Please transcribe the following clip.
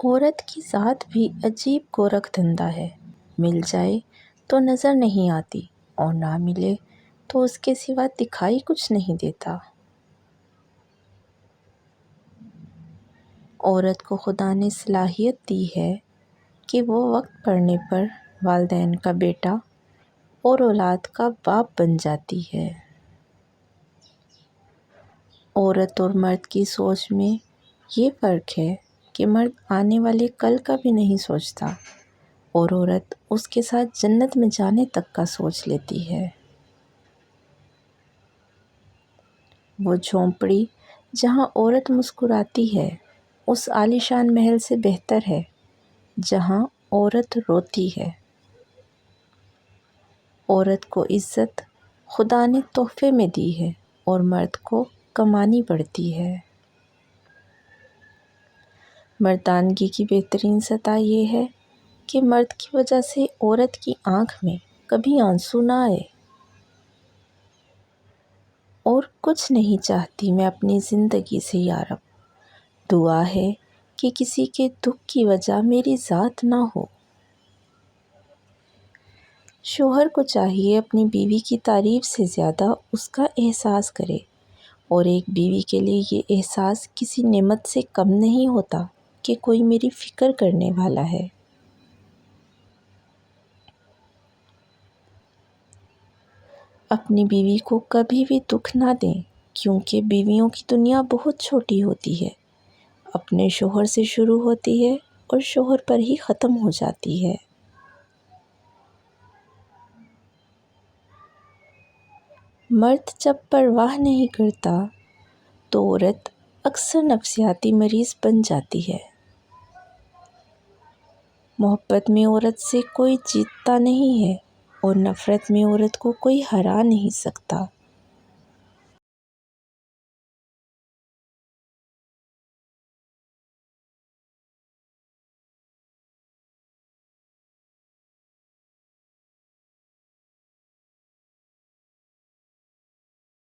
عورت کی ذات بھی عجیب گورکھ دھندا ہے، مل جائے تو نظر نہیں آتی اور نہ ملے تو اس کے سوا دکھائی کچھ نہیں دیتا۔ عورت کو خدا نے صلاحیت دی ہے کہ وہ وقت پڑنے پر والدین کا بیٹا اور اولاد کا باپ بن جاتی ہے۔ عورت اور مرد کی سوچ میں یہ فرق ہے کہ مرد آنے والے کل کا بھی نہیں سوچتا اور عورت اس کے ساتھ جنت میں جانے تک کا سوچ لیتی ہے۔ وہ جھونپڑی جہاں عورت مسکراتی ہے اس عالیشان محل سے بہتر ہے جہاں عورت روتی ہے۔ عورت کو عزت خدا نے تحفے میں دی ہے اور مرد کو کمانی پڑتی ہے۔ مردانگی کی بہترین سطح یہ ہے کہ مرد کی وجہ سے عورت کی آنکھ میں کبھی آنسو نہ آئے۔ اور کچھ نہیں چاہتی میں اپنی زندگی سے یارب، دعا ہے کہ کسی کے دکھ کی وجہ میری ذات نہ ہو۔ شوہر کو چاہیے اپنی بیوی کی تعریف سے زیادہ اس کا احساس کرے، اور ایک بیوی کے لیے یہ احساس کسی نعمت سے کم نہیں ہوتا کہ کوئی میری فکر کرنے والا ہے۔ اپنی بیوی کو کبھی بھی دکھ نہ دیں، کیونکہ بیویوں کی دنیا بہت چھوٹی ہوتی ہے، اپنے شوہر سے شروع ہوتی ہے اور شوہر پر ہی ختم ہو جاتی ہے۔ مرد جب پرواہ نہیں کرتا تو عورت اکثر نفسیاتی مریض بن جاتی ہے۔ محبت میں عورت سے کوئی جیتتا نہیں ہے اور نفرت میں عورت کو کوئی ہرا نہیں سکتا۔